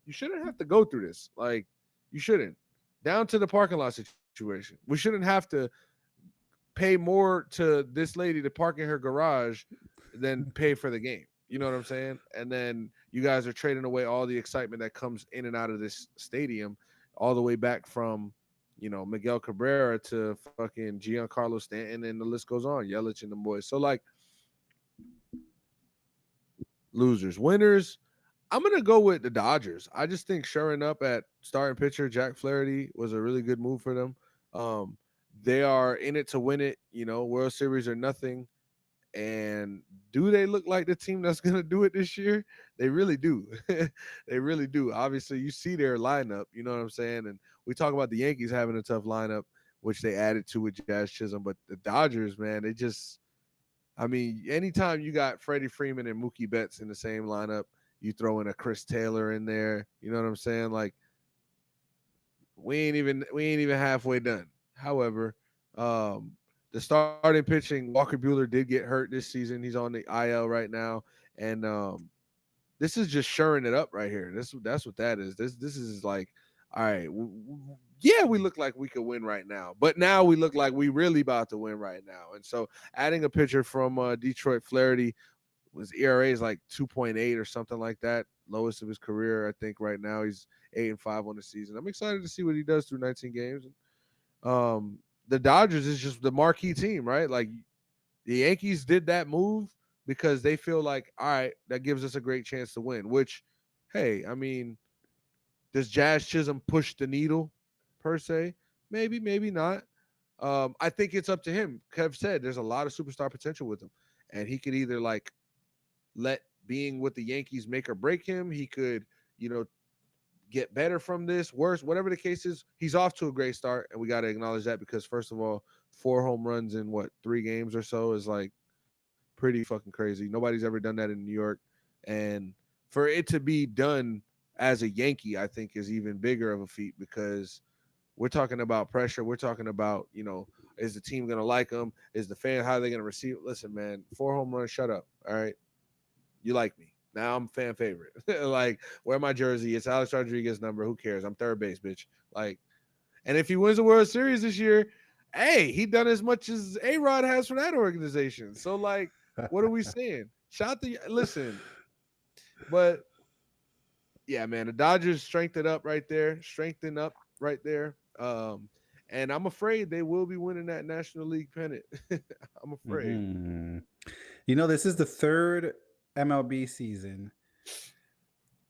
Speaker 3: you shouldn't have to go through this. Like you shouldn't. Down to the parking lot situation. We shouldn't have to pay more to this lady to park in her garage than pay for the game. You know what I'm saying? And then you guys are trading away all the excitement that comes in and out of this stadium, all the way back from Miguel Cabrera to fucking Giancarlo Stanton, and the list goes on. Yelich and the boys. So like losers, winners. I'm gonna go with the Dodgers. I just think shoring up at starting pitcher Jack Flaherty was a really good move for them. Um, they are in it to win it. World Series or nothing. And do they look like the team that's going to do it this year? They really do. They really do. Obviously, you see their lineup. You know what I'm saying? And we talk about the Yankees having a tough lineup which they added to with Jazz Chisholm. But the Dodgers, man, they just, I mean, anytime you got Freddie Freeman and Mookie Betts in the same lineup, you throw in a Chris Taylor in there. You know what I'm saying? Like we ain't even halfway done. However, um, the starting pitching, Walker Bueller did get hurt this season. He's on the IL right now, and this is just shoring it up right here. That's what that is. This is like, all right, yeah, we look like we could win right now, but now we look like we really about to win right now. And so, adding a pitcher from Detroit, Flaherty, his ERA is like 2.8 or something like that, lowest of his career. I think right now he's 8-5 on the season. I'm excited to see what he does through 19 games. The Dodgers is just the marquee team, right? Like the Yankees did that move because they feel like, all right, that gives us a great chance to win. Which, hey, I mean, does Jazz Chisholm push the needle per se? Maybe, maybe not. I think it's up to him. Kev said there's a lot of superstar potential with him, and he could either like let being with the Yankees make or break him. He could, you know, get better from this, worse, whatever the case is. He's off to a great start, and we got to acknowledge that because first of all, 4 home runs in what 3 games or so is like pretty fucking crazy. Nobody's ever done that in New York, and for it to be done as a Yankee, I think is even bigger of a feat because we're talking about pressure. We're talking about, you know, is the team going to like him? Is the fan, how are they going to receive it? Listen, man, 4 home runs, shut up. All right. You like me. Now I'm fan favorite. Like, wear my jersey. It's Alex Rodriguez number. Who cares? I'm third base, bitch. Like, and if he wins the World Series this year, hey, he done as much as A-Rod has for that organization. So, like, what are we saying? Shout to listen. But yeah, man, the Dodgers strengthened up right there. Strengthened up right there. And I'm afraid they will be winning that National League pennant. I'm afraid.
Speaker 2: Mhm. You know, this is the third MLB season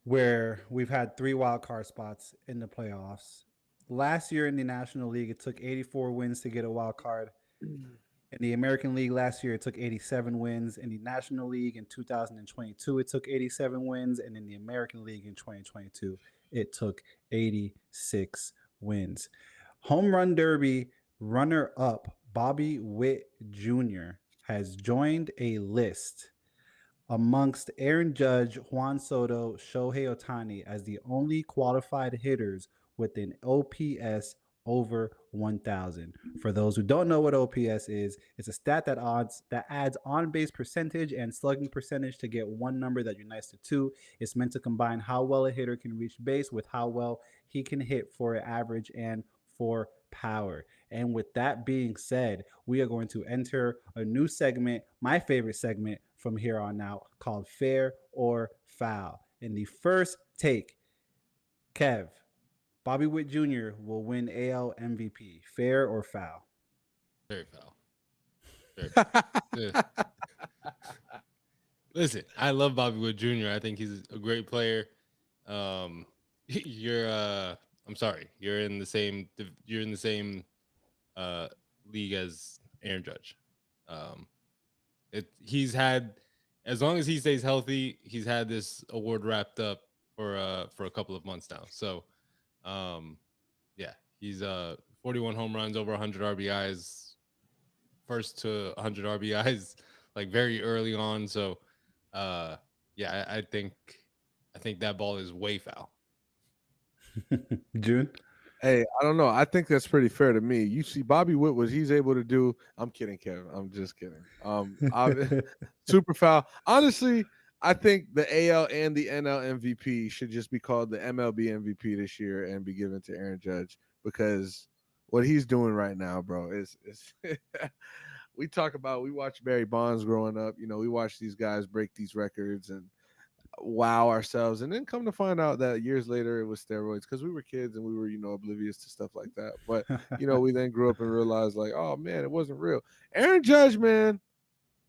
Speaker 2: where we've had 3 wild card spots in the playoffs. Last year in the National League, it took 84 wins to get a wild card. In the American League last year, it took 87 wins. In the National League in 2022, it took 87 wins. And in the American League in 2022, it took 86 wins. Home Run Derby runner up Bobby Witt Jr. has joined a list amongst Aaron Judge, Juan Soto, Shohei Ohtani as the only qualified hitters with an OPS over 1,000. For those who don't know what OPS is, it's a stat that adds on-base percentage and slugging percentage to get one number that unites the two. It's meant to combine how well a hitter can reach base with how well he can hit for average and for power. And with that being said, we are going to enter a new segment, my favorite segment from here on out, called Fair or Foul. In the first take, Kev, Bobby Witt Jr. will win AL MVP. Fair or foul?
Speaker 4: Very foul. Very foul. Yeah. Listen, I love Bobby Wood Jr. I think he's a great player. You're I'm sorry, you're in the same uh league as Aaron Judge. Um he's had, as long as he stays healthy, he's had this award wrapped up for a couple of months now. So um yeah, he's 41 home runs, over 100 RBIs, first to 100 RBIs like very early on. So yeah, I think that ball is way foul.
Speaker 2: June?
Speaker 3: Hey, I don't know. I think that's pretty fair to me. You see, Bobby Witt, what he's able to do. I'm kidding, Kevin. I'm just kidding. Super foul. Honestly, I think the AL and the NL MVP should just be called the MLB MVP this year and be given to Aaron Judge because what he's doing right now, bro, is we watch Barry Bonds growing up. You know, we watch these guys break these records and wow ourselves, and then come to find out that years later it was steroids because we were kids and we were, you know, oblivious to stuff like that. But you know, we then grew up and realized like, oh man, it wasn't real. Aaron Judge, man,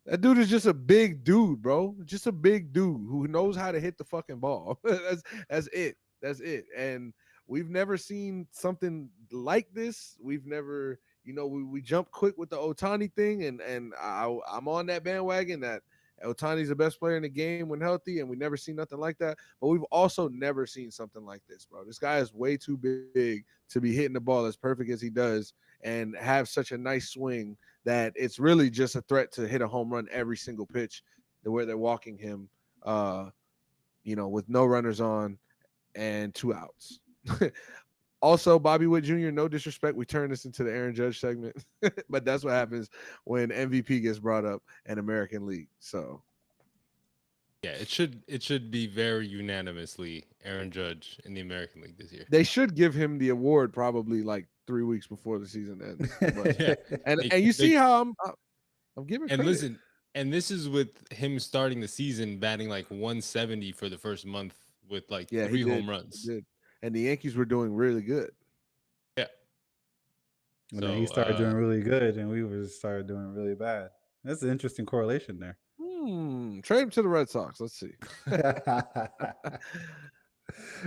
Speaker 3: that dude is just a big dude, bro. Just a big dude who knows how to hit the fucking ball. That's it. That's it. And we've never seen something like this. We've never, you know, we jumped quick with the Otani thing, and I'm on that bandwagon that Otani's the best player in the game when healthy, and we never seen nothing like that. But we've also never seen something like this, bro. This guy is way too big to be hitting the ball as perfect as he does and have such a nice swing that it's really just a threat to hit a home run every single pitch, the way they're walking him, with no runners on and 2 outs. Also, Bobby Witt Jr., no disrespect, we turn this into the Aaron Judge segment, but that's what happens when MVP gets brought up in American League. So,
Speaker 4: Yeah, it should be very unanimously Aaron Judge in the American League this year.
Speaker 3: they should give him the award probably like 3 weeks before the season ends. But,
Speaker 4: Yeah,
Speaker 3: and
Speaker 4: they-
Speaker 3: and you see
Speaker 4: they-
Speaker 3: how I'm giving
Speaker 4: and
Speaker 3: credit.
Speaker 4: listen, and this is with him starting the season batting like 170 for the first month with like
Speaker 3: Yeah,
Speaker 4: 3
Speaker 3: he
Speaker 4: home
Speaker 3: did.
Speaker 4: runs.
Speaker 3: He did. And the Yankees were doing really good.
Speaker 4: Yeah.
Speaker 2: And then he started doing really good, and we started doing really bad. That's an interesting correlation there.
Speaker 3: Trade him to the Red Sox. Let's see.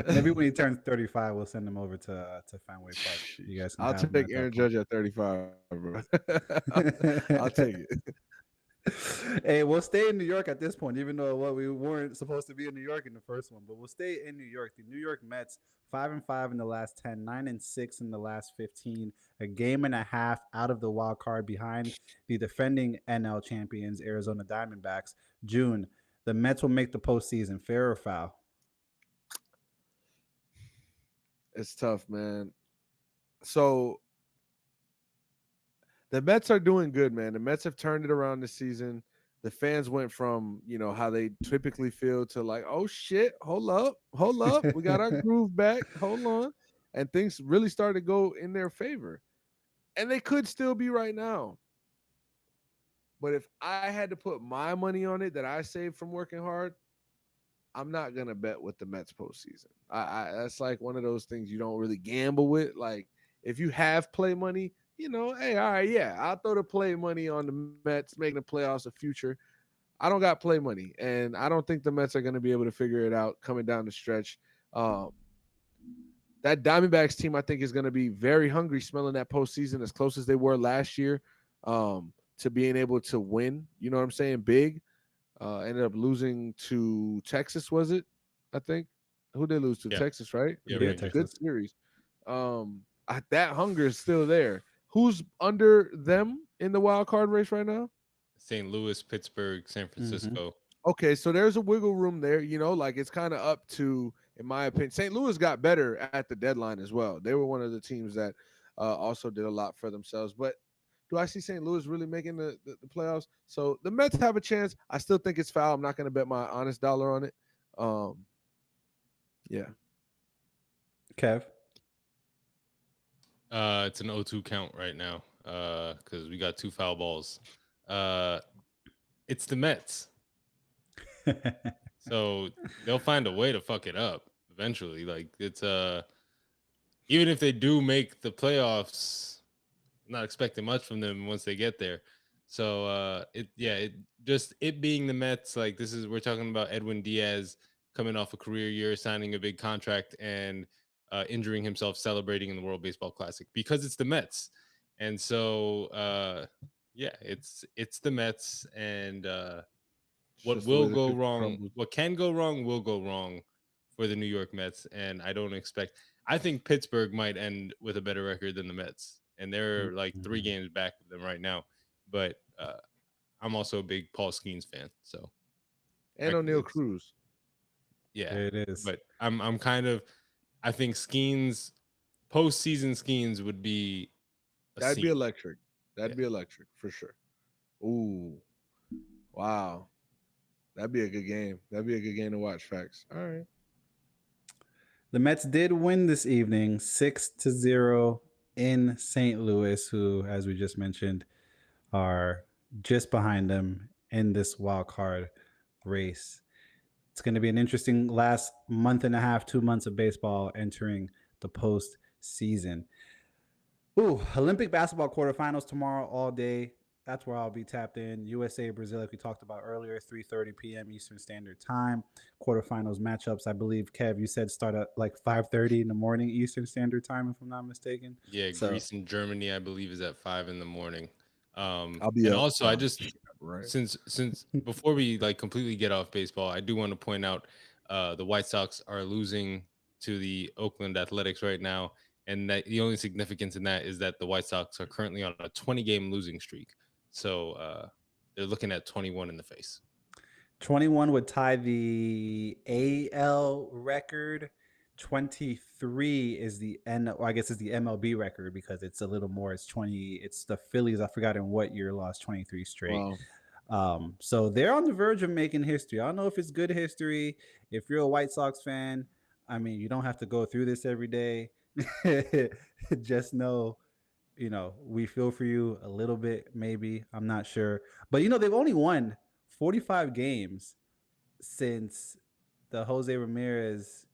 Speaker 2: Maybe when he turns 35, we'll send him over to Fenway Park. You guys can
Speaker 3: I'll
Speaker 2: have him
Speaker 3: take
Speaker 2: at that
Speaker 3: Aaron
Speaker 2: point.
Speaker 3: Judge at 35, bro. I'll take it.
Speaker 2: Hey, we'll stay in New York at this point, even though we weren't supposed to be in New York in the first one, but we'll stay in New York. The New York Mets, 5-5 in the last 10, 9-6 in the last 15, a game and a half out of the wild card behind the defending NL champions, Arizona Diamondbacks. June, the Mets will make the postseason. Fair or foul?
Speaker 3: It's tough, man. So the Mets are doing good, man. The Mets have turned it around this season. The fans went from, how they typically feel to like, oh shit, hold up. We got our groove back. Hold on. And things really started to go in their favor. And they could still be right now. But if I had to put my money on it that I saved from working hard, I'm not gonna bet with the Mets postseason. That's like one of those things you don't really gamble with. Like if you have play money, hey, all right, yeah, I'll throw the play money on the Mets making the playoffs a future. I don't got play money, and I don't think the Mets are gonna be able to figure it out coming down the stretch. That Diamondbacks team, I think, is gonna be very hungry, smelling that postseason as close as they were last year, to being able to win. You know what I'm saying? Big. Ended up losing to Texas, was it? I think. Who they lose to?
Speaker 4: Yeah.
Speaker 3: Texas, right?
Speaker 4: Yeah,
Speaker 2: Yeah,
Speaker 4: Rangers.
Speaker 3: Good
Speaker 2: Texas.
Speaker 3: series. That hunger is still there. Who's under them in the wild card race right now?
Speaker 4: St. Louis, Pittsburgh, San Francisco.
Speaker 3: Okay, so there's a wiggle room there. Like it's kind of up to, in my opinion, St. Louis got better at the deadline as well. They were one of the teams that also did a lot for themselves. But do I see St. Louis really making the playoffs? So the Mets have a chance. I still think it's foul. I'm not going to bet my honest dollar on it. Yeah.
Speaker 2: Kev?
Speaker 4: It's an 0-2 count right now because we got 2 foul balls. It's the Mets. So they'll find a way to fuck it up eventually. Like it's even if they do make the playoffs, I'm not expecting much from them once they get there. So it being the Mets, like we're talking about Edwin Diaz coming off a career year, signing a big contract, and injuring himself celebrating in the World Baseball Classic because it's the Mets. And so it's the Mets, and what will go wrong, what can go wrong will go wrong for the New York Mets. And I think Pittsburgh might end with a better record than the Mets. And they're like 3 games back of them right now. But I'm also a big Paul Skeens fan. So
Speaker 3: and O'Neal Cruz.
Speaker 4: Yeah,
Speaker 2: it is.
Speaker 4: But I think postseason Skeens would be
Speaker 3: That'd be electric. That'd be electric for sure. Ooh. Wow. That'd be a good game. That'd be a good game to watch. Facts. All right.
Speaker 2: The Mets did win this evening 6-0 in St. Louis, who, as we just mentioned, are just behind them in this wild card race. It's going to be an interesting last month and a half, 2 months of baseball entering the postseason. Ooh, Olympic basketball quarterfinals tomorrow all day. That's where I'll be tapped in. USA, Brazil, like we talked about earlier, 3:30 p.m. Eastern Standard Time. Quarterfinals matchups, I believe, Kev, you said start at like 5:30 in the morning Eastern Standard Time, if I'm not mistaken.
Speaker 4: Yeah, Greece and Germany, I believe, is at 5 in the morning.
Speaker 3: I'll be
Speaker 4: and
Speaker 3: up,
Speaker 4: also,
Speaker 3: so. Right.
Speaker 4: since before we like completely get off baseball, I do want to point out the White Sox are losing to the Oakland Athletics right now, and that the only significance in that is that the White Sox are currently on a 20-game losing streak. So they're looking at 21 in the face.
Speaker 2: 21 would tie the AL record. 23 is the I guess it's the MLB record because it's a little more. It's 20. It's the Phillies. I forgot in what year lost 23 straight.
Speaker 3: Wow.
Speaker 2: So they're on the verge of making history. I don't know if it's good history. If you're a White Sox fan, I mean, you don't have to go through this every day. Just know, we feel for you a little bit, maybe. I'm not sure. But, they've only won 45 games since the Jose Ramirez,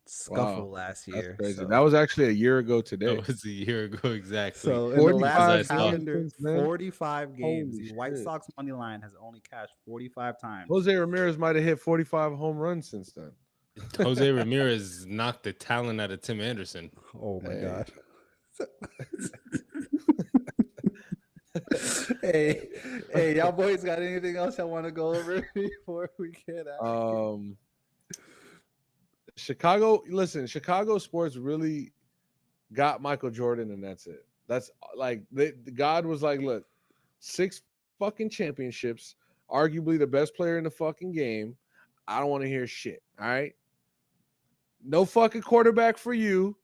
Speaker 2: scuffle
Speaker 3: Wow.
Speaker 2: last
Speaker 3: That's
Speaker 2: year.
Speaker 3: crazy.
Speaker 2: So,
Speaker 3: That was actually a year ago today.
Speaker 4: That was a year ago exactly.
Speaker 2: so in the
Speaker 3: 45
Speaker 2: last
Speaker 4: games
Speaker 2: calendar,
Speaker 3: since then?
Speaker 2: 45 games.
Speaker 3: Holy
Speaker 2: The White
Speaker 3: shit.
Speaker 2: Sox money line has only cashed 45 times.
Speaker 3: Jose Ramirez might have hit 45 home runs since then.
Speaker 4: Jose Ramirez knocked the talent out of Tim Anderson.
Speaker 2: Oh my
Speaker 3: Hey.
Speaker 2: God. hey, y'all boys got anything else I want to go over before we get out?
Speaker 3: Chicago sports really got Michael Jordan, and that's it. That's like God was like, look, 6 fucking championships, arguably the best player in the fucking game. I don't want to hear shit. All right. No fucking quarterback for you.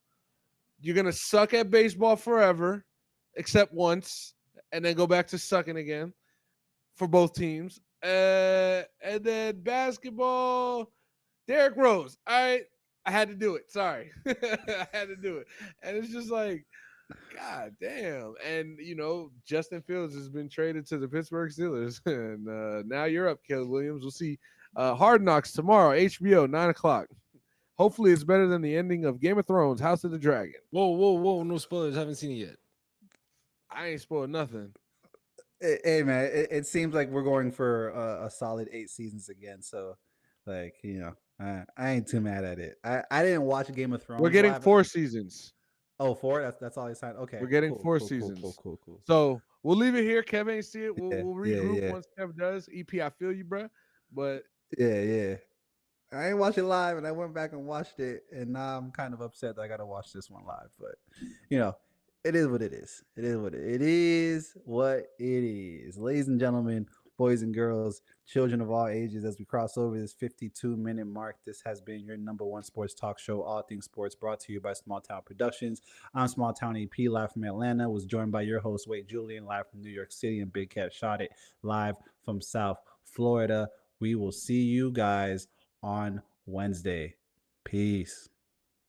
Speaker 3: You're gonna suck at baseball forever, except once, and then go back to sucking again for both teams. And then basketball, Derrick Rose. All right, I had to do it. Sorry, I had to do it. And it's just like, God damn. And Justin Fields has been traded to the Pittsburgh Steelers, and now you're up, Caleb Williams. We'll see. Hard Knocks tomorrow, HBO, 9:00. Hopefully, it's better than the ending of Game of Thrones, House of the Dragon.
Speaker 4: Whoa! No spoilers. Haven't seen it yet.
Speaker 3: I ain't spoiled nothing.
Speaker 2: Hey man, it seems like we're going for a solid 8 seasons again. So, like, I ain't too mad at it. I didn't watch Game of Thrones.
Speaker 3: We're getting
Speaker 2: live.
Speaker 3: 4 seasons.
Speaker 2: Oh, 4? That's all I signed. Okay.
Speaker 3: We're getting
Speaker 2: cool,
Speaker 3: 4
Speaker 2: cool,
Speaker 3: seasons.
Speaker 2: Cool.
Speaker 3: So we'll leave it here. Kev ain't see it. We'll
Speaker 2: Yeah,
Speaker 3: regroup
Speaker 2: yeah.
Speaker 3: once Kev does. EP, I feel you, bro. But
Speaker 2: Yeah. I ain't watch it live, and I went back and watched it, and now I'm kind of upset that I got to watch this one live. But it is what it is. It is what it is. Ladies and gentlemen, boys and girls, children of all ages, as we cross over this 52-minute mark, this has been your number one sports talk show, All Things Sports, brought to you by Small Town Productions. I'm Small Town EP, live from Atlanta. Was joined by your host, Wade Julian, live from New York City, and Big Cat Shot It, live from South Florida. We will see you guys on Wednesday. Peace.